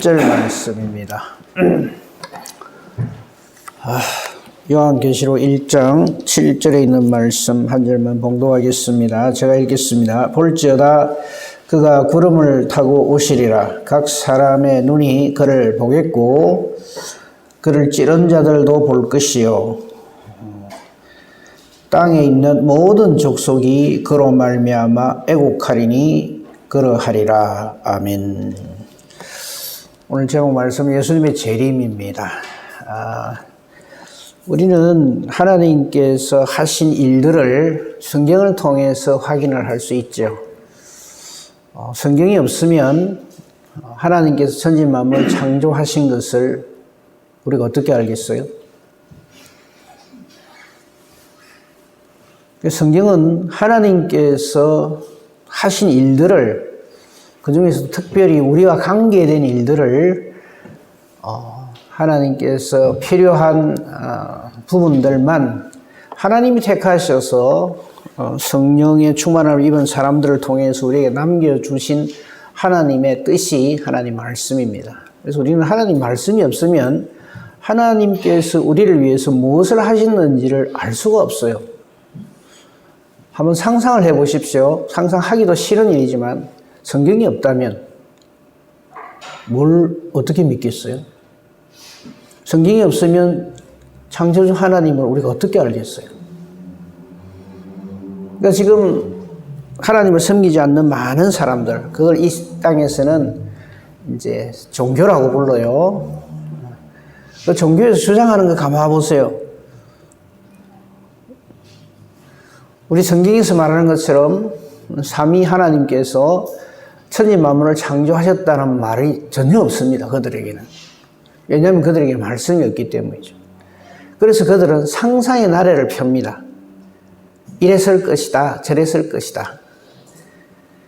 1절 말씀입니다. 요한계시록 1장 7절에 있는 말씀 한 절만 봉독하겠습니다. 제가 읽겠습니다. 볼지어다 그가 구름을 타고 오시리라. 각 사람의 눈이 그를 보겠고 그를 찌른 자들도 볼 것이요 땅에 있는 모든 족속이 그로 말미암아 애곡하리니 그러하리라. 아멘. 오늘 제목 말씀 예수님의 재림입니다. 우리는 하나님께서 하신 일들을 성경을 통해서 확인을 할 수 있죠. 성경이 없으면 하나님께서 천지 만물을 창조하신 것을 우리가 어떻게 알겠어요? 성경은 하나님께서 하신 일들을, 그 중에서도 특별히 우리와 관계된 일들을 하나님께서 필요한 부분들만 하나님이 택하셔서 성령의 충만함을 입은 사람들을 통해서 우리에게 남겨주신 하나님의 뜻이 하나님 말씀입니다. 그래서 우리는 하나님 말씀이 없으면 하나님께서 우리를 위해서 무엇을 하시는지를 알 수가 없어요. 한번 상상을 해 보십시오. 상상하기도 싫은 일이지만 성경이 없다면 뭘 어떻게 믿겠어요? 성경이 없으면 창조주 하나님을 우리가 어떻게 알겠어요? 그러니까 지금 하나님을 섬기지 않는 많은 사람들, 그걸 이 땅에서는 이제 종교라고 불러요. 그 종교에서 주장하는 거 가만 보세요. 우리 성경에서 말하는 것처럼 삼위 하나님께서 천지 만물을 창조하셨다는 말이 전혀 없습니다. 그들에게는. 왜냐하면 그들에게 말씀이 없기 때문이죠. 그래서 그들은 상상의 나래를 펴니다. 이래 설 것이다, 저래 설 것이다.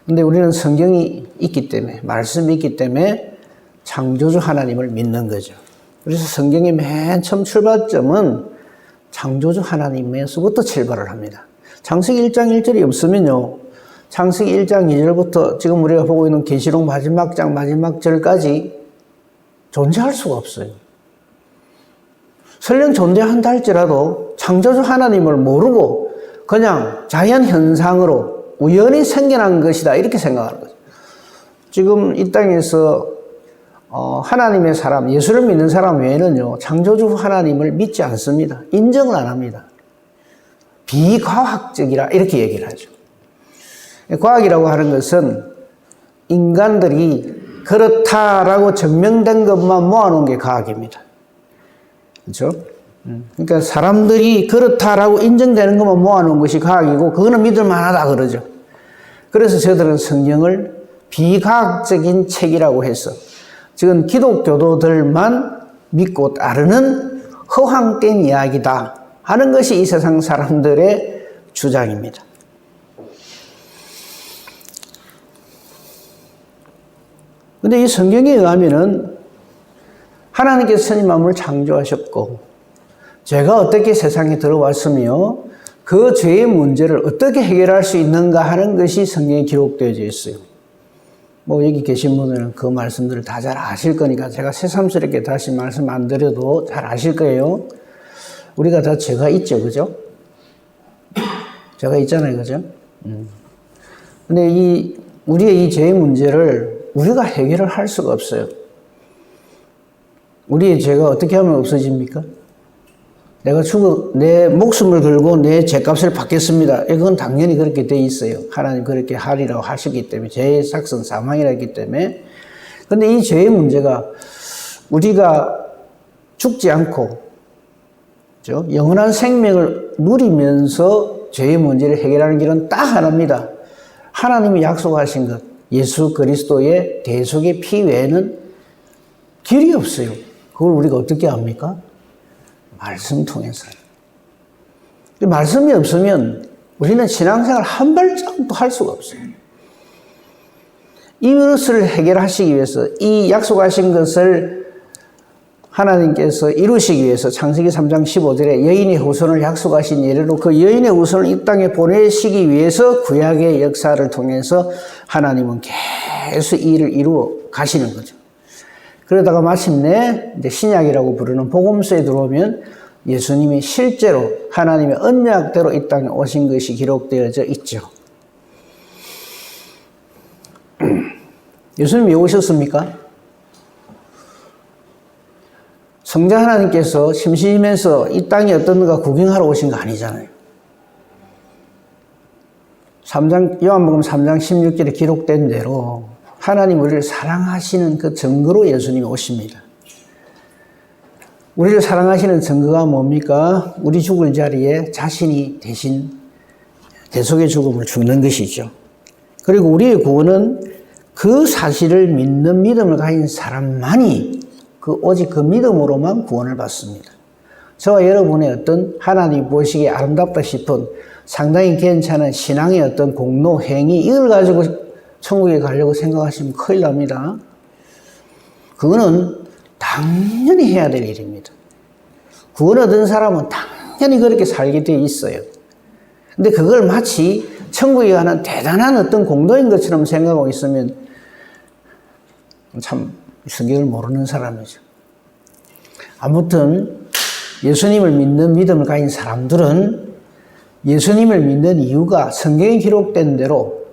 근데 우리는 성경이 있기 때문에, 말씀이 있기 때문에 창조주 하나님을 믿는 거죠. 그래서 성경의 맨 처음 출발점은 창조주 하나님에서부터 출발을 합니다. 창세기 1장 1절이 없으면요, 창세기 1장 2절부터 지금 우리가 보고 있는 계시록 마지막 장 마지막 절까지 존재할 수가 없어요. 설령 존재한다 할지라도 창조주 하나님을 모르고 그냥 자연 현상으로 우연히 생겨난 것이다 이렇게 생각하는 거죠. 지금 이 땅에서 하나님의 사람, 예수를 믿는 사람 외에는요, 창조주 하나님을 믿지 않습니다. 인정을 안 합니다. 비과학적이라 이렇게 얘기를 하죠. 과학이라고 하는 것은 인간들이 그렇다라고 증명된 것만 모아놓은 게 과학입니다. 그렇죠? 그러니까 사람들이 그렇다라고 인정되는 것만 모아놓은 것이 과학이고 그거는 믿을 만하다 그러죠. 그래서 저들은 성경을 비과학적인 책이라고 해서 지금 기독교도들만 믿고 따르는 허황된 이야기다 하는 것이 이 세상 사람들의 주장입니다. 근데 이 성경에 의하면은 하나님께서 천지 만물을 창조하셨고 죄가 어떻게 세상에 들어왔으며 그 죄의 문제를 어떻게 해결할 수 있는가 하는 것이 성경에 기록되어져 있어요. 뭐 여기 계신 분들은 그 말씀들을 다 잘 아실 거니까 제가 새삼스럽게 다시 말씀 안 드려도 잘 아실 거예요. 우리가 다 죄가 있죠, 그죠? 죄가 있잖아요, 그죠? 근데 우리의 이 죄의 문제를 우리가 해결을 할 수가 없어요. 우리의 죄가 어떻게 하면 없어집니까? 내가 내 목숨을 걸고 내 죄값을 받겠습니다. 이건 당연히 그렇게 돼 있어요. 하나님 그렇게 하리라고 하시기 때문에, 죄의 삭은 사망이라 했기 때문에. 근데 이 죄의 문제가 우리가 죽지 않고, 그렇죠? 영원한 생명을 누리면서 죄의 문제를 해결하는 길은 딱 하나입니다. 하나님이 약속하신 것, 예수 그리스도의 대속의 피 외에는 길이 없어요. 그걸 우리가 어떻게 압니까? 말씀 통해서. 말씀이 없으면 우리는 신앙생활 한 발짝도 할 수가 없어요. 이것을 해결하시기 위해서, 이 약속하신 것을 하나님께서 이루시기 위해서 창세기 3장 15절에 여인의 후손을 약속하신 예례로 그 여인의 후손을 이 땅에 보내시기 위해서 구약의 역사를 통해서 하나님은 계속 이 일을 이루어 가시는 거죠. 그러다가 마침내 이제 신약이라고 부르는 복음서에 들어오면 예수님이 실제로 하나님의 언약대로 이 땅에 오신 것이 기록되어져 있죠. 예수님 왜 오셨습니까? 성자 하나님께서 심심해서 이 땅에 어떤가 구경하러 오신 거 아니잖아요. 요한복음 3장 16절에 기록된 대로 하나님 우리를 사랑하시는 그 증거로 예수님이 오십니다. 우리를 사랑하시는 증거가 뭡니까? 우리 죽을 자리에 자신이 대신 대속의 죽음을 죽는 것이죠. 그리고 우리의 구원은 그 사실을 믿는 믿음을 가진 사람만이 오직 그 믿음으로만 구원을 받습니다. 저와 여러분의 어떤 하나님 보시기에 아름답다 싶은 상당히 괜찮은 신앙의 어떤 공로, 행위, 이걸 가지고 천국에 가려고 생각하시면 큰일 납니다. 그거는 당연히 해야 될 일입니다. 구원 얻은 사람은 당연히 그렇게 살게 되어 있어요. 근데 그걸 마치 천국에 가는 대단한 어떤 공로인 것처럼 생각하고 있으면 참 성경을 모르는 사람이죠. 아무튼 예수님을 믿는 믿음을 가진 사람들은 예수님을 믿는 이유가 성경에 기록된 대로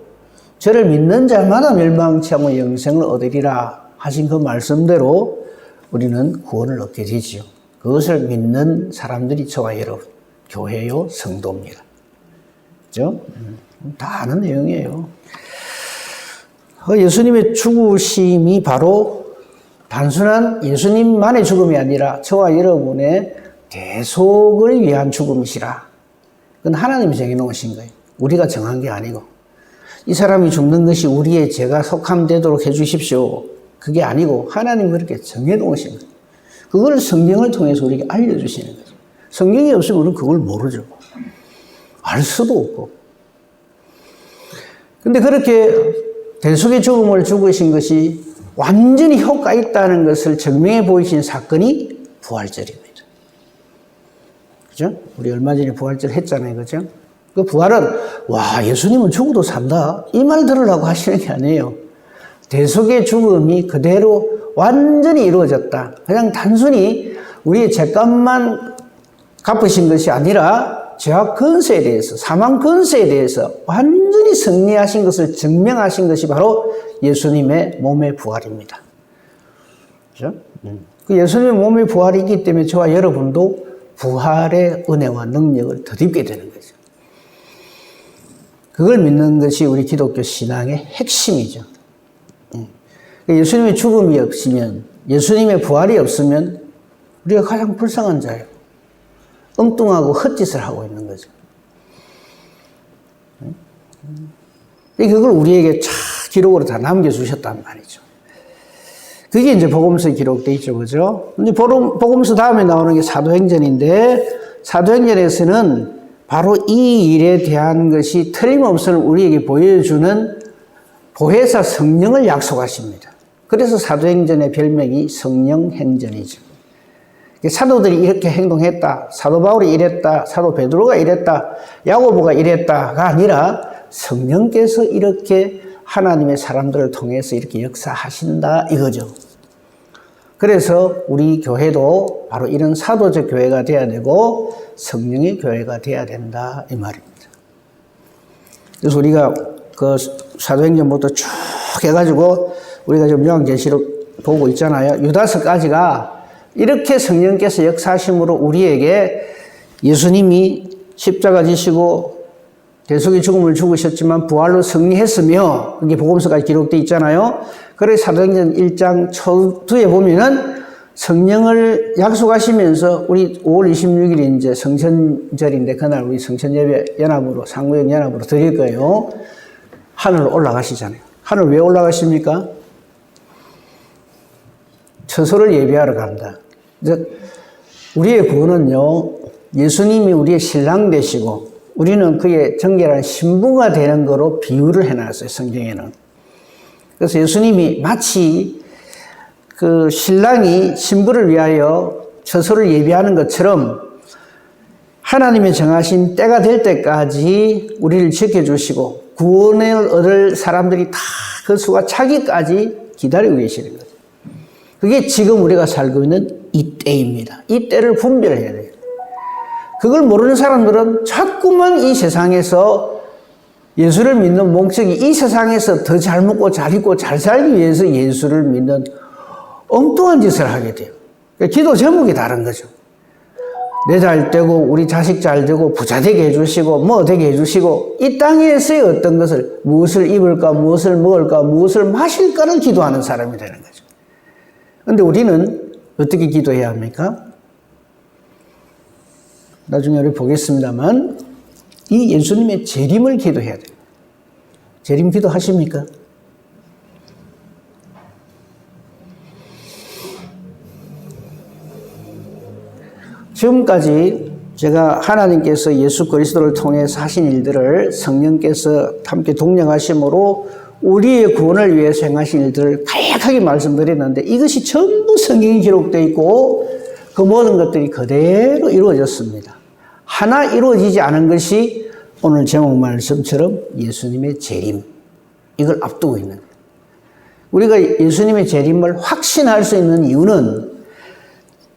저를 믿는 자마다 멸망치 않고 영생을 얻으리라 하신 그 말씀대로 우리는 구원을 얻게 되지요. 그것을 믿는 사람들이 저와 여러분, 교회요, 성도입니다. 그죠? 다 아는 내용이에요. 예수님의 죽으심이 바로 단순한 예수님만의 죽음이 아니라 저와 여러분의 대속을 위한 죽음이시라. 그건 하나님이 정해놓으신 거예요. 우리가 정한 게 아니고. 이 사람이 죽는 것이 우리의 죄가 속함되도록 해주십시오. 그게 아니고 하나님이 그렇게 정해놓으신 거예요. 그걸 성경을 통해서 우리에게 알려주시는 거죠. 성경이 없으면 우리는 그걸 모르죠. 알 수도 없고. 근데 그렇게 대속의 죽음을 죽으신 것이 완전히 효과 있다는 것을 증명해 보이신 사건이 부활절입니다. 그죠? 우리 얼마 전에 부활절 했잖아요. 그죠? 그 부활은, 와, 예수님은 죽어도 산다. 이 말 들으려고 하시는 게 아니에요. 대속의 죽음이 그대로 완전히 이루어졌다. 그냥 단순히 우리의 죄값만 갚으신 것이 아니라 죄악 근세에 대해서, 사망 근세에 대해서 완전히 승리하신 것을 증명하신 것이 바로 예수님의 몸의 부활입니다. 그죠? 그 예수님의 몸의 부활이기 때문에 저와 여러분도 부활의 은혜와 능력을 덧입게 되는 거죠. 그걸 믿는 것이 우리 기독교 신앙의 핵심이죠. 예수님의 죽음이 없으면, 예수님의 부활이 없으면 우리가 가장 불쌍한 자예요. 엉뚱하고 헛짓을 하고 있는 거죠. 그걸 우리에게 기록으로 다 남겨주셨단 말이죠. 그게 이제 복음서에 기록되어 있죠. 그죠? 근데 복음서 다음에 나오는 게 사도행전인데, 사도행전에서는 바로 이 일에 대한 것이 틀림없이 우리에게 보여주는 보혜사 성령을 약속하십니다. 그래서 사도행전의 별명이 성령행전이죠. 사도들이 이렇게 행동했다, 사도 바울이 이랬다, 사도 베드로가 이랬다, 야고보가 이랬다가 아니라 성령께서 이렇게 하나님의 사람들을 통해서 이렇게 역사하신다 이거죠. 그래서 우리 교회도 바로 이런 사도적 교회가 돼야 되고 성령의 교회가 돼야 된다 이 말입니다. 그래서 우리가 그 사도행전부터 쭉 해가지고 우리가 지금 요한계시록 보고 있잖아요. 유다서까지가 이렇게 성령께서 역사하심으로 우리에게 예수님이 십자가 지시고 대속의 죽음을 죽으셨지만 부활로 승리했으며 그게 복음서까지 기록되어 있잖아요. 그래서 사도행전 1장 초두에 보면은 성령을 약속하시면서 우리 5월 26일이 이제 성천절인데 그날 우리 성천예배 연합으로 상구역 연합으로 드릴 거예요. 하늘로 올라가시잖아요. 하늘 왜 올라가십니까? 처소를 예비하러 간다. 우리의 구원은요, 예수님이 우리의 신랑 되시고 우리는 그의 정결한 신부가 되는 거로 비유를 해놨어요, 성경에는. 그래서 예수님이 마치 그 신랑이 신부를 위하여 처소를 예비하는 것처럼 하나님의 정하신 때가 될 때까지 우리를 지켜주시고 구원을 얻을 사람들이 다 그 수가 차기까지 기다리고 계시는 거죠. 그게 지금 우리가 살고 있는 이 때입니다. 이 때를 분별해야 돼요. 그걸 모르는 사람들은 자꾸만 이 세상에서 예수를 믿는 목적이 이 세상에서 더 잘 먹고 잘 입고 잘 살기 위해서 예수를 믿는 엉뚱한 짓을 하게 돼요. 그러니까 기도 제목이 다른 거죠. 내 잘 되고 우리 자식 잘 되고 부자 되게 해주시고 뭐 되게 해주시고 이 땅에서의 어떤 것을 무엇을 입을까 무엇을 먹을까 무엇을 마실까를 기도하는 사람이 되는 거죠. 그런데 우리는 어떻게 기도해야 합니까? 나중에 우리 보겠습니다만 이 예수님의 재림을 기도해야 돼요. 재림 기도 하십니까? 지금까지 제가 하나님께서 예수 그리스도를 통해 하신 일들을 성령께서 함께 동력하심으로 우리의 구원을 위해서 행하신 일들을 간략하게 말씀드렸는데 이것이 전부 성경에 기록되어 있고 그 모든 것들이 그대로 이루어졌습니다. 하나 이루어지지 않은 것이 오늘 제목 말씀처럼 예수님의 재림, 이걸 앞두고 있는 거예요. 우리가 예수님의 재림을 확신할 수 있는 이유는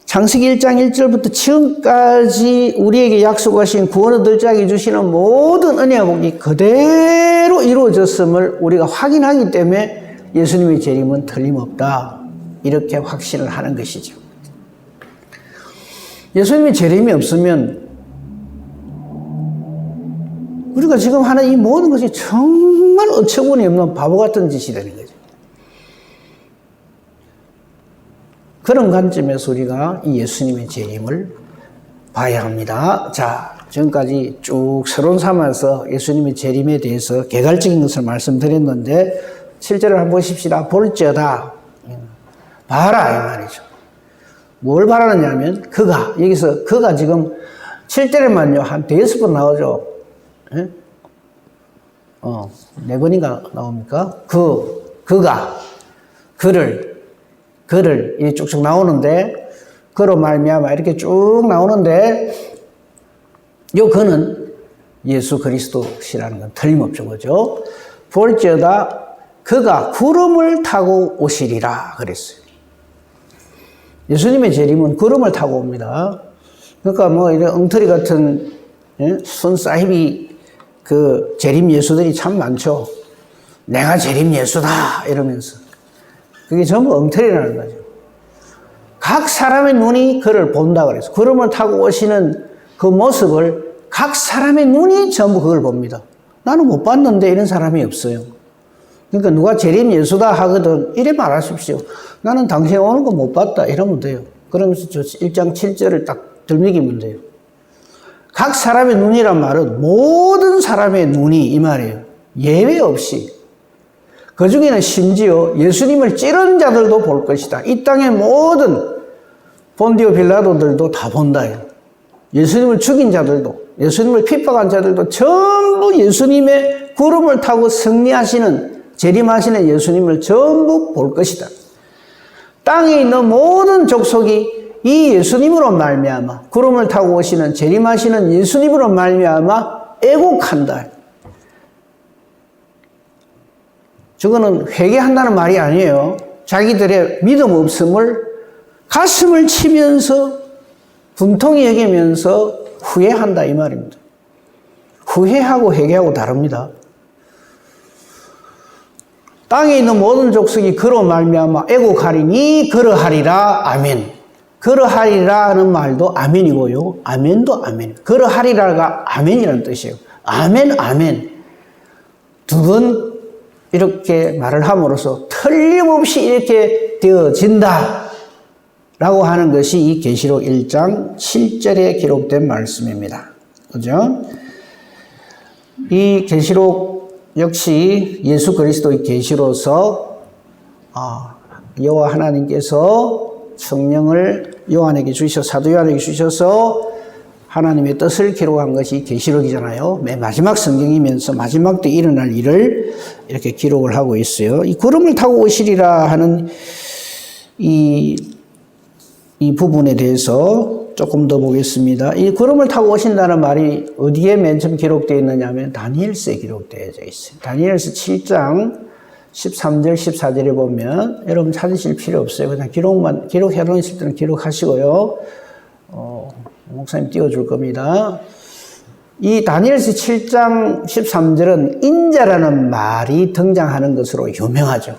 창세기 1장 1절부터 지금까지 우리에게 약속하신 구원을 들자게 주시는 모든 은혜와 복이 그대로 이루어졌음을 우리가 확인하기 때문에 예수님의 재림은 틀림없다, 이렇게 확신을 하는 것이죠. 예수님의 재림이 없으면 우리가 지금 하는 이 모든 것이 정말 어처구니 없는 바보 같은 짓이 되는 거죠. 그런 관점에서 우리가 이 예수님의 재림을 봐야 합니다. 자, 지금까지 쭉 서론 삼아서 예수님의 재림에 대해서 개괄적인 것을 말씀드렸는데 7절을 한번 보십시다. 볼지어다. 봐라, 이 말이죠. 뭘 바라느냐면 그가, 여기서 그가 지금 7절에만요 한 5번 나오죠. 예? 4번인가 나옵니까? 그가 그를 이 쭉쭉 나오는데 그로 말미암아 이렇게 쭉 나오는데 요 그는 예수 그리스도시라는 건 틀림없죠, 그죠? 볼지어다 그가 구름을 타고 오시리라 그랬어요. 예수님의 재림은 구름을 타고 옵니다. 그러니까 뭐 이런 엉터리 같은 손사이비 그 재림 예수들이 참 많죠. 내가 재림 예수다 이러면서 그게 전부 엉터리라는 거죠. 각 사람의 눈이 그를 본다 그래서 구름을 타고 오시는 그 모습을 각 사람의 눈이 전부 그걸 봅니다. 나는 못 봤는데 이런 사람이 없어요. 그러니까 누가 재림 예수다 하거든 이래 말하십시오. 나는 당신 오는 거 못 봤다 이러면 돼요. 그러면서 저 1장 7절을 딱 들먹이면 돼요. 각 사람의 눈이란 말은 모든 사람의 눈이 이 말이에요. 예외 없이. 그 중에는 심지어 예수님을 찌른 자들도 볼 것이다. 이 땅의 모든 본디오 빌라도들도 다 본다. 예수님을 죽인 자들도, 예수님을 핍박한 자들도 전부 예수님의 구름을 타고 승리하시는, 재림하시는 예수님을 전부 볼 것이다. 땅에 있는 모든 족속이 이 예수님으로 말미암아, 구름을 타고 오시는 재림하시는 예수님으로 말미암아 애곡한다. 저거는 회개한다는 말이 아니에요. 자기들의 믿음 없음을 가슴을 치면서 분통히 여기면서 후회한다 이 말입니다. 후회하고 회개하고 다릅니다. 땅에 있는 모든 족속이 그로 말미암아 애곡하리니 그러하리라. 아멘. 그러하리라는 말도 아멘이고요. 아멘도 아멘. 그러하리라가 아멘이라는 뜻이에요. 아멘, 아멘. 두 번 이렇게 말을 함으로써 틀림없이 이렇게 되어진다 라고 하는 것이 이 계시록 1장 7절에 기록된 말씀입니다. 그죠? 이 계시록 역시 예수 그리스도의 계시로서 여호와 하나님께서 성령을 요한에게 주셔서, 사도 요한에게 주셔서 하나님의 뜻을 기록한 것이 계시록이잖아요. 맨 마지막 성경이면서 마지막 때 일어날 일을 이렇게 기록을 하고 있어요. 이 구름을 타고 오시리라 하는 이 부분에 대해서 조금 더 보겠습니다. 이 구름을 타고 오신다는 말이 어디에 맨 처음 기록되어 있느냐 하면 다니엘서에 기록되어 있어요. 다니엘서 7장 13절, 14절에 보면 여러분 찾으실 필요 없어요. 그냥 기록해놓은 있을 때는 기록하시고요. 목사님 띄워줄 겁니다. 이 다니엘서 7장 13절은 인자라는 말이 등장하는 것으로 유명하죠.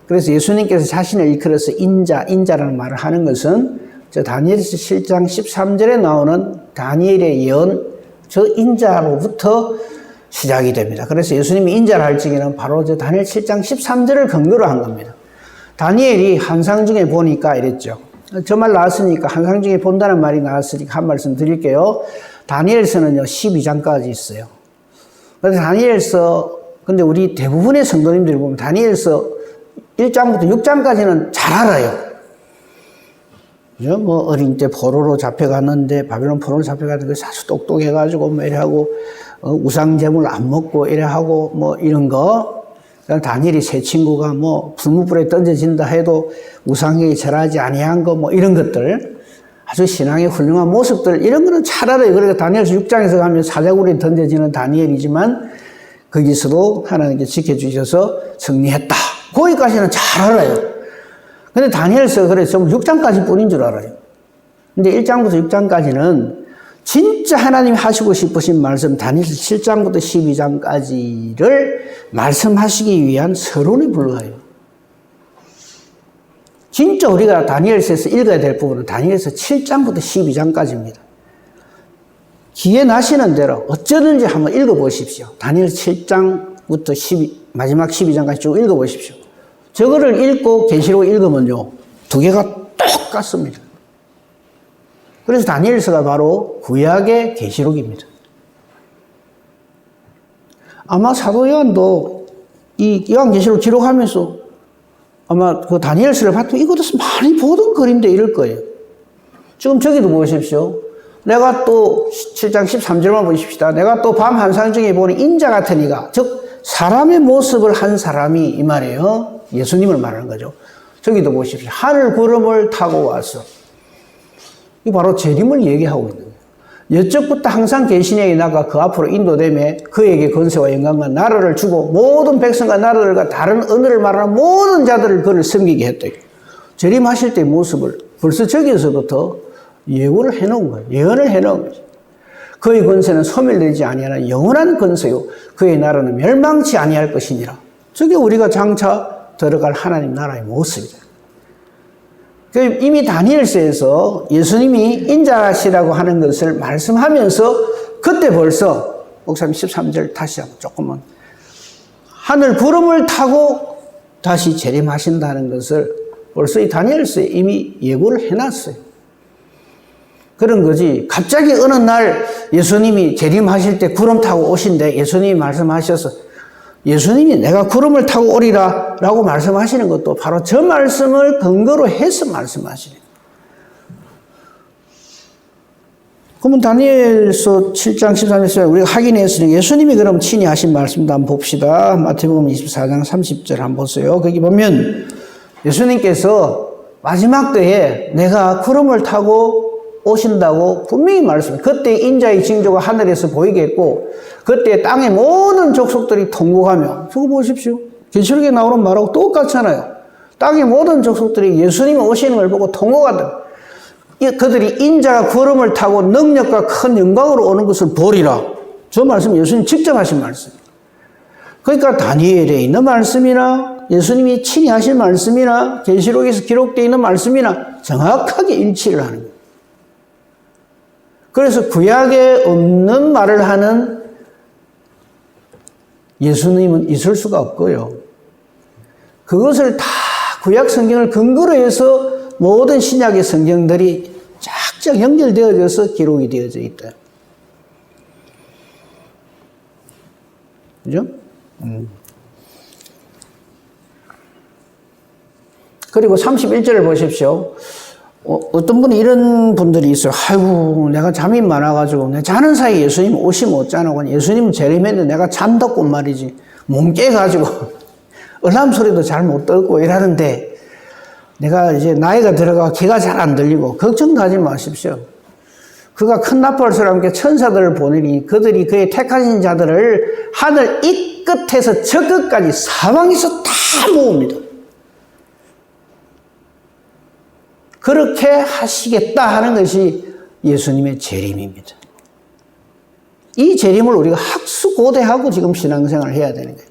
그래서 예수님께서 자신을 일컬어서 인자라는 말을 하는 것은 저 다니엘서 7장 13절에 나오는 다니엘의 예언, 저 인자로부터 시작이 됩니다. 그래서 예수님이 인자를 할 적에는 바로 저 다니엘 7장 13절을 근거로 한 겁니다. 다니엘이 환상 중에 보니까 이랬죠. 저 말 나왔으니까 환상 중에 본다는 말이 나왔으니까 한 말씀 드릴게요. 다니엘서는요 12장까지 있어요. 그래서 다니엘서, 근데 우리 대부분의 성도님들이 보면 다니엘서 1장부터 6장까지는 잘 알아요. 그죠? 뭐 어린 때 포로로 잡혀갔는데 바벨론 포로로 잡혀갔는데 아주 똑똑해가지고 뭐 이래하고 우상제물 안 먹고 이래하고 뭐 이런 거. 다니엘이 세 친구가 뭐 불무불에 던져진다 해도 우상에게 절하지 아니한 거 뭐 이런 것들. 아주 신앙의 훌륭한 모습들, 이런 거는 잘 알아요. 그러니까 다니엘서 6장에서 가면 사자굴에 던져지는 다니엘이지만 거기서도 하나님께 지켜주셔서 승리했다. 거기까지는 잘 알아요. 근데 다니엘서 그래서 좀 6장까지 뿐인 줄 알아요. 근데 1장부터 6장까지는 진짜 하나님이 하시고 싶으신 말씀, 다니엘서 7장부터 12장까지를 말씀하시기 위한 서론에 불과해요. 진짜 우리가 다니엘서에서 읽어야 될 부분은 다니엘서 7장부터 12장까지입니다. 기회 나시는 대로 어쩌든지 한번 읽어보십시오. 다니엘서 7장부터 마지막 12장까지 쭉 읽어보십시오. 저거를 읽고 계시록 읽으면요, 두 개가 똑같습니다. 그래서 다니엘서가 바로 구약의 계시록입니다. 아마 사도 요한도 이 요한계시록 기록하면서 아마 그 다니엘서를 봤더니 이것도 많이 보던 글인데 이럴 거예요. 지금 저기도 보십시오. 내가 또 7장 13절만 보십시다. 내가 또 밤 환상 중에 보니 인자 같은 이가, 즉 사람의 모습을 한 사람이 이 말이에요. 예수님을 말하는 거죠. 저기도 보십시오. 하늘 구름을 타고 와서, 이 바로 재림을 얘기하고 있는 거예요. 여적부터 항상 계시냐에 나가 그 앞으로 인도되매 그에게 권세와 영광과 나라를 주고 모든 백성과 나라들과 다른 언어를 말하는 모든 자들을 그를 섬기게 했다. 재림하실 때의 모습을 벌써 저기서부터 예고를 해놓은 거예요. 예언을 해놓은 거죠. 그의 권세는 소멸되지 아니하는 영원한 권세요 그의 나라는 멸망치 아니할 것이니라. 저게 우리가 장차 들어갈 하나님 나라의 모습이다. 이미 다니엘서에서 예수님이 인자시라고 하는 것을 말씀하면서 그때 벌써 목사님 13절 다시 한번 조금만, 하늘 구름을 타고 다시 재림하신다는 것을 벌써 이 다니엘서에 이미 예고를 해놨어요. 그런 거지. 갑자기 어느 날 예수님이 재림하실 때 구름 타고 오신데 예수님이 말씀하셔서 예수님이 내가 구름을 타고 오리라 라고 말씀하시는 것도 바로 저 말씀을 근거로 해서 말씀하시는 거예요. 그러면 다니엘서 7장 13절에 우리가 확인했으니 예수님이 그럼 친히 하신 말씀도 한번 봅시다. 마태복음 24장 30절 한번 보세요. 거기 보면 예수님께서 마지막 때에 내가 구름을 타고 오신다고 분명히 말씀해요. 그때 인자의 징조가 하늘에서 보이겠고 그때 땅의 모든 족속들이 통곡하며, 저거 보십시오. 계시록에 나오는 말하고 똑같잖아요. 땅의 모든 족속들이 예수님 오시는 걸 보고 통곡한다. 그들이 인자가 구름을 타고 능력과 큰 영광으로 오는 것을 보리라. 저 말씀 예수님 직접 하신 말씀. 그러니까 다니엘에 있는 말씀이나 예수님이 친히 하신 말씀이나 계시록에서 기록되어 있는 말씀이나 정확하게 일치를 하는 거예요. 그래서 구약에 없는 말을 하는 예수님은 있을 수가 없고요. 그것을 다 구약 성경을 근거로 해서 모든 신약의 성경들이 쫙쫙 연결되어져서 기록이 되어져 있다. 그죠? 그리고 31절을 보십시오. 어떤 분이 이런 분들이 있어요. 아이고, 내가 잠이 많아가지고, 내 자는 사이에 예수님 옷이 못 자나고, 예수님은 재림했는데 내가 잠뒀고 말이지. 몸 깨가지고, 알람 소리도 잘 못 듣고 이러는데, 내가 이제 나이가 들어가 귀가 잘 안 들리고, 걱정하지 마십시오. 그가 큰 나팔소리와 함께 천사들을 보내니, 그들이 그의 택하신 자들을 하늘 이 끝에서 저 끝까지 사방에서 다 모읍니다. 그렇게 하시겠다 하는 것이 예수님의 재림입니다. 이 재림을 우리가 학수고대하고 지금 신앙생활을 해야 되는 거예요.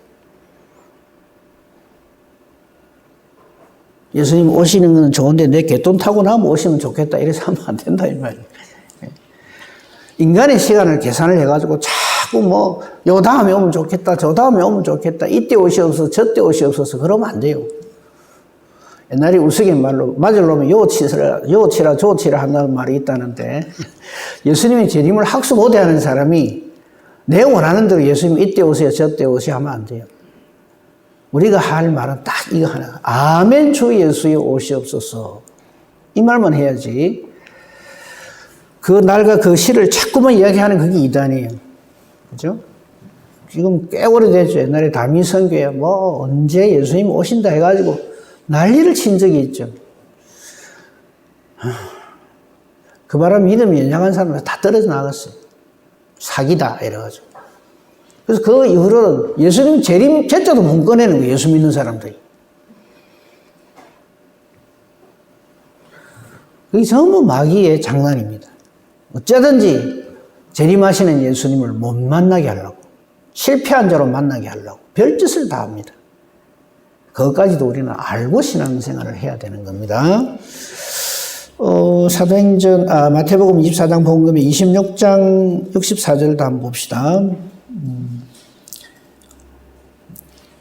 예수님 오시는 건 좋은데 내 갯돈 타고 나면 오시면 좋겠다 이래서 하면 안 된다 이 말이에요. 인간의 시간을 계산을 해가지고 자꾸 뭐 요 다음에 오면 좋겠다 저 다음에 오면 좋겠다 이때 옷이 없어서 저때 옷이 없어서 그러면 안 돼요. 옛날에 우스갯말로 맞을 놈은 요 치라 저 치라 한다는 말이 있다는데 예수님의 재림을 학수고대하는 사람이 내 원하는 대로 예수님 이때 오세요 저때 오세요 하면 안 돼요. 우리가 할 말은 딱 이거 하나. 아멘 주 예수의 오시옵소서. 이 말만 해야지. 그 날과 그 시를 자꾸만 이야기하는 그게 이단이에요. 그죠? 지금 꽤 오래됐죠. 옛날에 다미선교회 뭐 언제 예수님 오신다 해가지고 난리를 친 적이 있죠. 그 바람 믿음이 연약한 사람들 다 떨어져 나갔어요. 사기다 이래가지고. 그래서 그 이후로는 예수님 재림 제자도 못 꺼내는 거예요. 예수 믿는 사람들이. 그게 전부 마귀의 장난입니다. 어쩌든지 재림하시는 예수님을 못 만나게 하려고 실패한 자로 만나게 하려고 별짓을 다 합니다. 그것까지도 우리는 알고 신앙생활을 해야 되는 겁니다. 마태복음 24장 복음에 26장 64절도 한번 봅시다.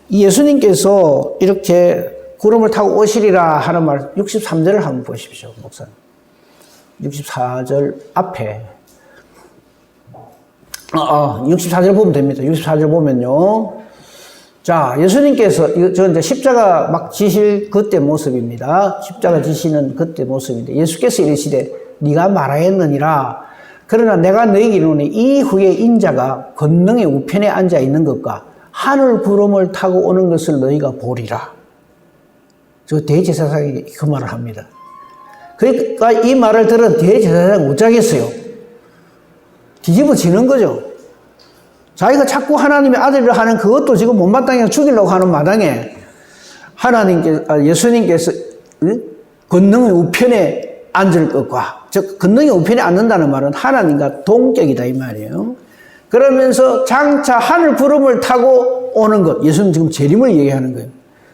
이 예수님께서 이렇게 구름을 타고 오시리라 하는 말 63절을 한번 보십시오. 목사님. 64절 앞에 64절 보면 됩니다. 64절 보면요. 자, 예수님께서 저 이제 십자가 막 지실 그때 모습입니다. 십자가 지시는 그때 모습인데 예수께서 이르시되 네가 말하였느니라. 그러나 내가 너희에게 이르노니 이후에 인자가 권능의 우편에 앉아 있는 것과 하늘 구름을 타고 오는 것을 너희가 보리라. 저 대제사장이 그 말을 합니다. 그러니까 이 말을 들은 대제사장은 어쩌겠어요? 뒤집어지는 거죠. 자기가 자꾸 하나님의 아들을 하는 그것도 지금 못마땅해 죽이려고 하는 마당에 예수님께서 권능의 우편에 앉을 것과, 즉 권능의 우편에 앉는다는 말은 하나님과 동격이다 이 말이에요. 그러면서 장차 하늘 구름을 타고 오는 것, 예수님 지금 재림을 얘기하는 거예요.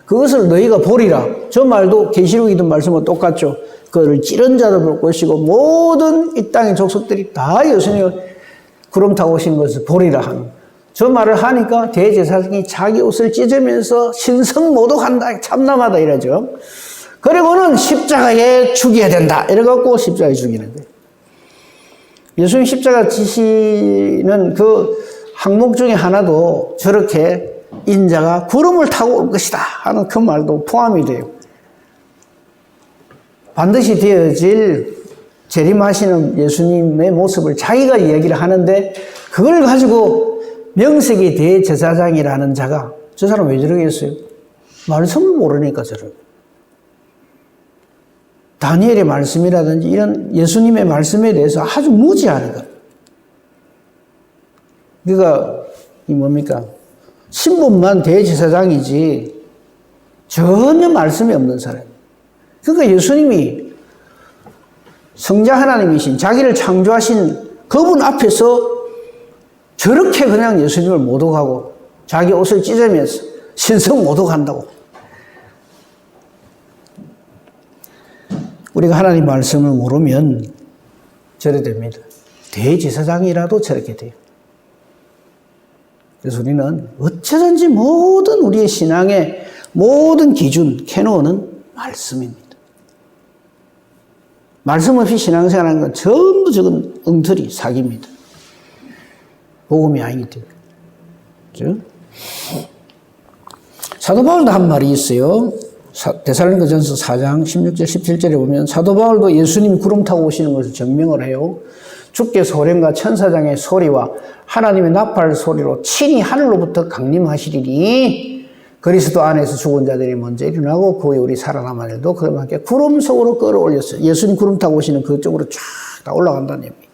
그것을 너희가 보리라. 저 말도 계시록이든 말씀과 똑같죠. 그를 찌른 자도 볼 것이고 모든 이 땅의 족속들이 다 예수님을 구름 타고 오신 것을 보리라 하는. 저 말을 하니까 대제사장이 자기 옷을 찢으면서 신성모독한다. 참남하다 이러죠. 그리고는 십자가에 죽여야 된다. 이래갖고 십자가에 죽이는 거예요. 예수님 십자가 지시는 그 항목 중에 하나도 저렇게 인자가 구름을 타고 올 것이다 하는 그 말도 포함이 돼요. 반드시 되어질 재림하시는 예수님의 모습을 자기가 이야기를 하는데 그걸 가지고 명색이 대제사장이라는 자가 저 사람 왜 저러겠어요? 말씀을 모르니까 저러고. 다니엘의 말씀이라든지 이런 예수님의 말씀에 대해서 아주 무지하는 것. 그러니까 이 뭡니까? 신분만 대제사장이지 전혀 말씀이 없는 사람. 그러니까 예수님이 성자 하나님이신 자기를 창조하신 그분 앞에서 저렇게 그냥 예수님을 모독하고 자기 옷을 찢으면서 신성 모독한다고. 우리가 하나님 말씀을 모르면 저래 됩니다. 대제사장이라도 저렇게 돼요. 그래서 우리는 어쩌든지 모든 우리의 신앙의 모든 기준, 캐논은 말씀입니다. 말씀 없이 신앙생활하는 건 전부 저건 엉터리, 사기입니다. 복음이 아니기 때문에. 그렇죠? 사도 바울도 한 말이 있어요. 데살로니가전서 4장 16절 17절에 보면 사도 바울도 예수님이 구름 타고 오시는 것을 증명을 해요. 주께 소령과 천사장의 소리와 하나님의 나팔 소리로 친히 하늘로부터 강림하시리니 그리스도 안에서 죽은 자들이 먼저 일어나고 그 후에 우리 살아남은 일도 그와 함께 구름 속으로 끌어올렸어요. 예수님 구름 타고 오시는 그쪽으로 쫙 다 올라간다는 얘기입니다.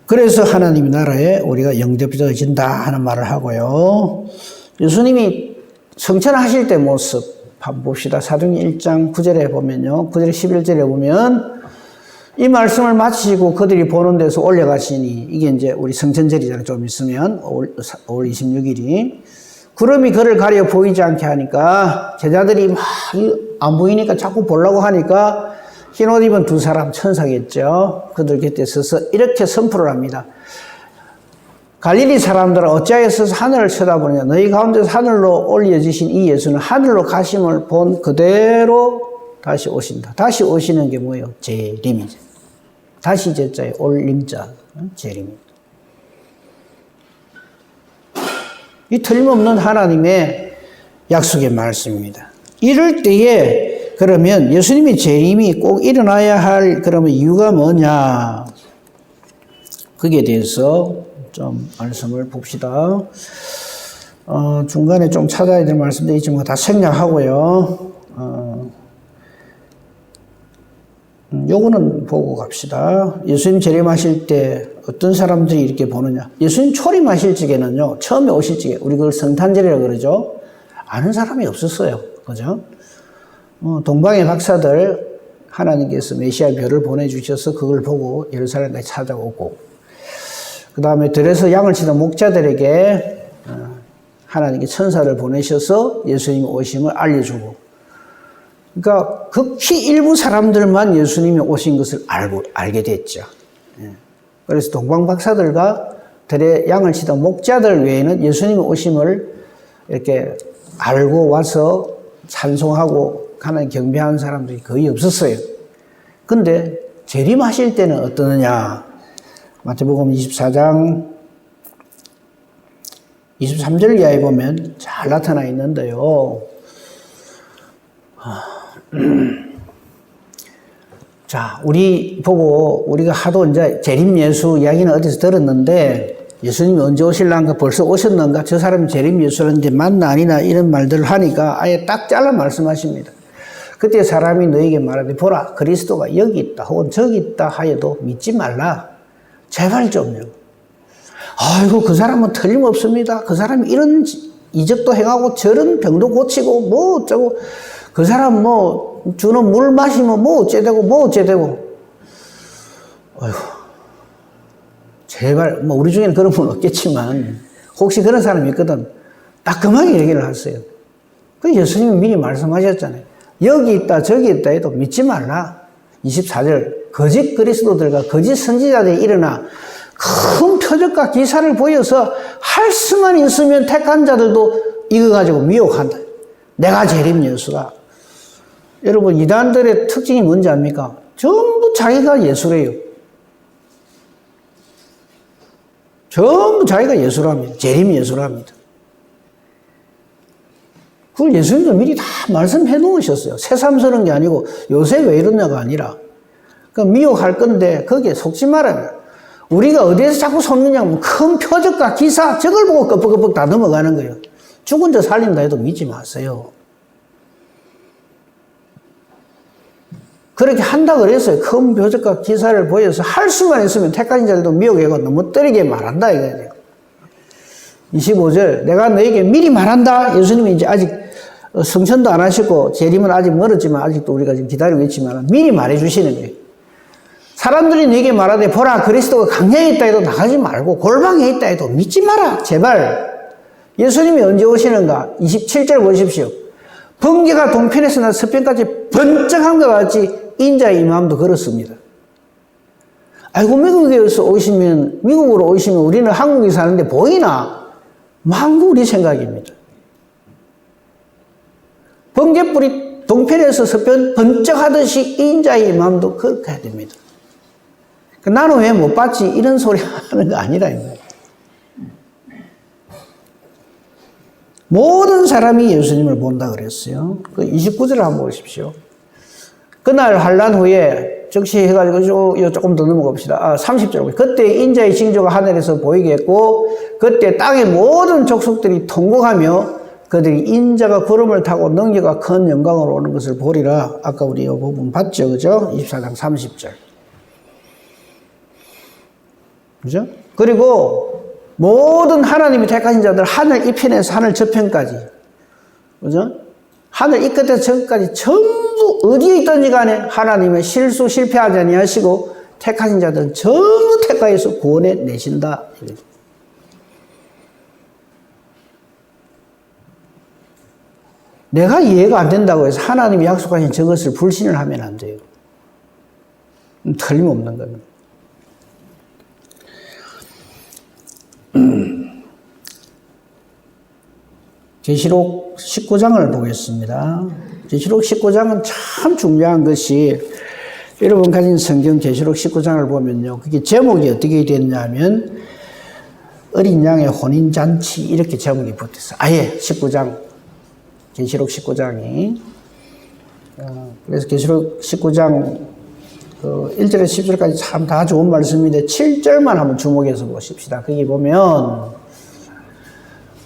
그래서 하나님의 나라에 우리가 영접해진다 하는 말을 하고요. 예수님이 성천하실 때 모습 한번 봅시다. 사도행전 1장 9절에 보면요. 9절 11절에 보면 이 말씀을 마치시고 그들이 보는 데서 올려가시니, 이게 이제 우리 성천절이잖아요. 좀 있으면 5월 26일이 구름이 그를 가려 보이지 않게 하니까 제자들이 막 안 보이니까 자꾸 보려고 하니까 흰옷 입은 두 사람, 천사겠죠. 그들 곁에 서서 이렇게 선포를 합니다. 갈릴리 사람들은 어찌하여서 하늘을 쳐다보느냐. 너희 가운데서 하늘로 올려지신 이 예수는 하늘로 가심을 본 그대로 다시 오신다. 다시 오시는 게 뭐예요? 재림이죠. 다시 제자에 올림자, 재림입니다. 이 틀림없는 하나님의 약속의 말씀입니다. 이럴 때에 그러면 예수님의 재림이 꼭 일어나야 할 그러면 이유가 뭐냐? 거기에 대해서 좀 말씀을 봅시다. 중간에 좀 찾아야 될 말씀도 있지만 다 생략하고요. 요거는 보고 갑시다. 예수님 재림하실 때 어떤 사람들이 이렇게 보느냐. 예수님 초림하실 적에는요, 처음에 오실 적에, 우리 그걸 성탄절이라고 그러죠. 아는 사람이 없었어요. 그죠? 동방의 박사들, 하나님께서 메시아 별을 보내주셔서 그걸 보고 예루살렘까지 찾아오고, 그 다음에 들에서 양을 치던 목자들에게 하나님께 천사를 보내셔서 예수님 오심을 알려주고, 그러니까 극히 일부 사람들만 예수님이 오신 것을 알게 됐죠. 그래서 동방 박사들과 들에 양을 치던 목자들 외에는 예수님이 오심을 이렇게 알고 와서 찬송하고 하나님 경배하는 사람들이 거의 없었어요. 근데 재림하실 때는 어떠느냐? 마태복음 24장 23절 이하에 보면 잘 나타나 있는데요. 자, 우리가 하도 이제 재림 예수 이야기는 어디서 들었는데, 예수님이 언제 오실란가, 벌써 오셨는가, 저 사람이 재림 예수라는데 맞나 아니나 이런 말들을 하니까 아예 딱 잘라 말씀하십니다. 그때 사람이 너에게 말하되 보라 그리스도가 여기 있다 혹은 저기 있다 하여도 믿지 말라. 제발 좀요. 아이고 그 사람은 틀림없습니다. 그 사람이 이런 이적도 행하고 저런 병도 고치고 뭐 어쩌고, 그 사람 뭐 주는 물 마시면 뭐 어째되고 뭐 어째되고. 아이고 제발, 뭐 우리 중에는 그런 분 없겠지만 혹시 그런 사람이 있거든, 따끔하게 얘기를 하세요. 그 예수님이 미리 말씀하셨잖아요. 여기 있다 저기 있다 해도 믿지 말라. 24절 거짓 그리스도들과 거짓 선지자들이 일어나 큰 표적과 기사를 보여서 할 수만 있으면 택한 자들도 이거 가지고 미혹한다. 내가 재림 예수다. 여러분 이단들의 특징이 뭔지 압니까? 전부 자기가 예수래요. 전부 자기가 예수랍니다. 재림 예수랍니다. 그걸 예수님도 미리 다 말씀해 놓으셨어요. 새삼스러운 게 아니고 요새 왜 이러냐가 아니라, 그러니까 미혹할 건데 거기에 속지 말아요. 우리가 어디에서 자꾸 속느냐 하면 큰 표적과 기사 저걸 보고 끄뻑끄뻑 다 넘어가는 거예요. 죽은 자 살린다 해도 믿지 마세요. 그렇게 한다 그랬어요. 큰 표적과 기사를 보여서 할 수만 있으면 택한 자들도 미혹하고 넘어뜨리게 말한다 이거예요. 25절 내가 너에게 미리 말한다. 예수님이 이제 아직 성천도 안 하시고 재림은 아직 멀었지만 아직도 우리가 지금 기다리고 있지만 미리 말해 주시는 거예요. 사람들이 너에게 말하되 보라 그리스도가 강야에 있다 해도 나가지 말고 골방에 있다 해도 믿지 마라. 제발. 예수님이 언제 오시는가? 27절 보십시오. 번개가 동편에서 나 서편까지 번쩍한 것 같이 인자의 임함도 그렇습니다. 아이고 미국에서 오시면, 미국으로 오시면 우리는 한국에 사는데 보이나? 망구 우리 생각입니다. 번개불이 동편에서 서편 번쩍하듯이 인자의 임함도 그렇게 해야 됩니다. 나는 왜 못 봤지? 이런 소리 하는 거 아니라 이거예요. 모든 사람이 예수님을 본다 그랬어요. 그 29절을 한번 보십시오. 그날 환란 후에 즉시 해가지고 조금 더 넘어갑시다. 30절. 그때 인자의 징조가 하늘에서 보이겠고 그때 땅의 모든 족속들이 통곡하며 그들이 인자가 구름을 타고 능력과 큰 영광으로 오는 것을 보리라. 아까 우리 이 부분 봤죠, 그죠? 24장 30절. 그죠? 그리고 모든 하나님이 택하신 자들 하늘 이편에서 하늘 저편까지 그죠? 하늘 이 끝에서 저 끝까지 전부 어디에 있든지 간에 하나님의 실패하지 아니하시고 택하신 자들은 전부 택하여서 구원해 내신다. 내가 이해가 안 된다고 해서 하나님이 약속하신 저것을 불신을 하면 안 돼요. 틀림없는 겁니다. 계시록 19장을 보겠습니다. 계시록 19장은 참 중요한 것이 여러분 가진 성경 계시록 19장을 보면요. 그게 제목이 어떻게 됐냐면 어린 양의 혼인잔치 이렇게 제목이 붙었어요. 아예 19장 계시록 19장이 그래서 계시록 19장 1절에서 10절까지 참 다 좋은 말씀인데 7절만 한번 주목해서 보십시다. 거기 보면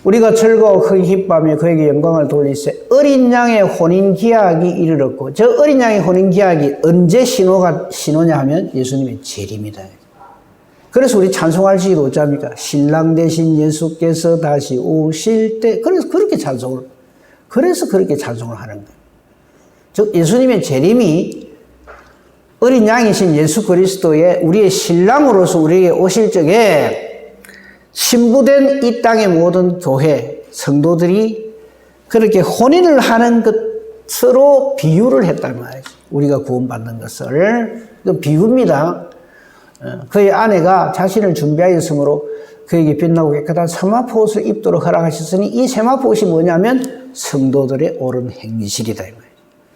우리가 즐거워 크게 기뻐하며 그에게 영광을 돌리세 어린 양의 혼인 기약이 이르렀고 저 어린 양의 혼인 기약이 언제 신호냐 하면 예수님의 재림이다. 그래서 우리 찬송할 시기도 어쩝니까? 신랑 되신 예수께서 다시 오실 때 그래서 그렇게 찬송을 하는 거예요. 즉 예수님의 재림이 어린 양이신 예수 그리스도의 우리의 신랑으로서 우리에게 오실 적에 신부된 이 땅의 모든 교회 성도들이 그렇게 혼인을 하는 것으로 비유를 했단 말이죠. 우리가 구원받는 것을 비유입니다. 그의 아내가 자신을 준비하였으므로 그에게 빛나고 깨끗한 세마포 옷을 입도록 허락하셨으니 이 세마포 옷이 뭐냐면 성도들의 옳은 행실이다.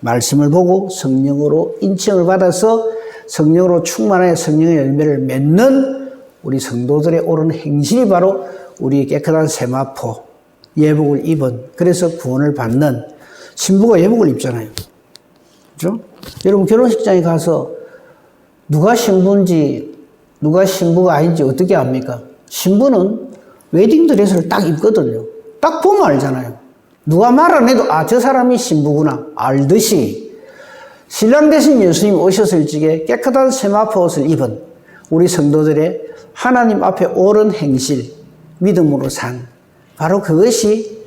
말씀을 보고 성령으로 인칭을 받아서 성령으로 충만하여 성령의 열매를 맺는 우리 성도들의 옳은 행실이 바로 우리의 깨끗한 세마포, 예복을 입은, 그래서 구원을 받는 신부가 예복을 입잖아요. 그죠? 여러분 결혼식장에 가서 누가 신부인지 누가 신부가 아닌지 어떻게 압니까? 신부는 웨딩드레스를 딱 입거든요. 딱 보면 알잖아요. 누가 말 안 해도 저 사람이 신부구나 알듯이 신랑 되신 예수님 오셨을 적에 깨끗한 세마포 옷을 입은 우리 성도들의 하나님 앞에 옳은 행실, 믿음으로 산 바로 그것이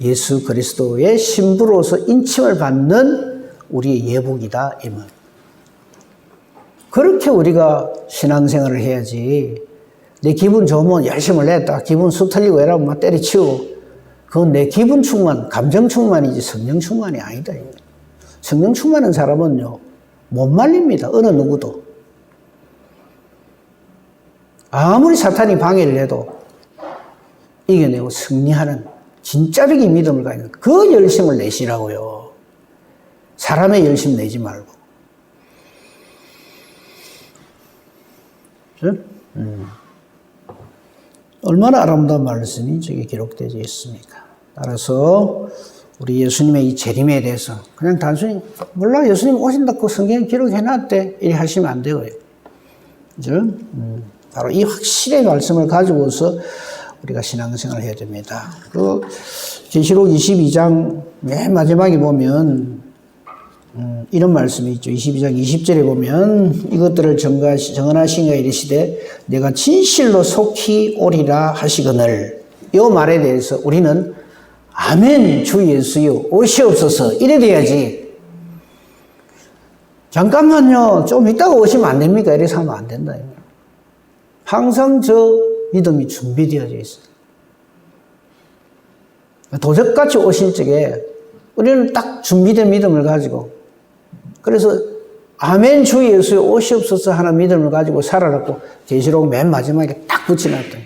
예수 그리스도의 신부로서 인칭을 받는 우리의 예복이다 이 말. 그렇게 우리가 신앙생활을 해야지. 내 기분 좋으면 열심을 냈다. 기분 쑥 틀리고 이러면 막 때려치우고 그건 내 기분 충만, 감정 충만이지 성령 충만이 아니다. 성령 충만한 사람은요 못 말립니다. 어느 누구도. 아무리 사탄이 방해를 해도 이겨내고 승리하는 진짜적인 믿음을 가지는 그 열심을 내시라고요. 사람의 열심 내지 말고. 얼마나 아름다운 말씀이 저기 기록되어 있습니까? 따라서 우리 예수님의 이 재림에 대해서 그냥 단순히 몰라 예수님 오신다고 성경에 기록해놨대 이렇게 하시면 안 되고요. 그죠? 바로 이 확실의 말씀을 가지고서 우리가 신앙생활을 해야 됩니다. 그 계시록 22장 맨 마지막에 보면 이런 말씀이 있죠. 22장 20절에 보면 이것들을 정언하신가 이르시되 내가 진실로 속히 오리라 하시거늘 이 말에 대해서 우리는 아멘 주 예수여 오시옵소서 이래 돼야지. 잠깐만요 좀 이따가 오시면 안 됩니까? 이래서 하면 안 된다. 항상 저 믿음이 준비되어져 있어요. 도적같이 오실 적에 우리는 딱 준비된 믿음을 가지고 그래서 아멘 주 예수의 오시옵소서 하는 믿음을 가지고 살아났고 계시록 맨 마지막에 딱 붙여놨던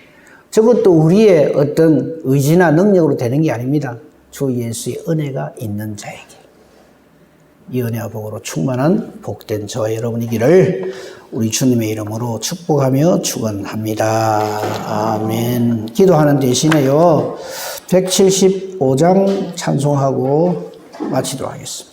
저것도 우리의 어떤 의지나 능력으로 되는 게 아닙니다. 주 예수의 은혜가 있는 자에게 이 은혜와 복으로 충만한 복된 저와 여러분이기를 우리 주님의 이름으로 축복하며 축원합니다. 아멘. 기도하는 대신에요 175장 찬송하고 마치도록 하겠습니다.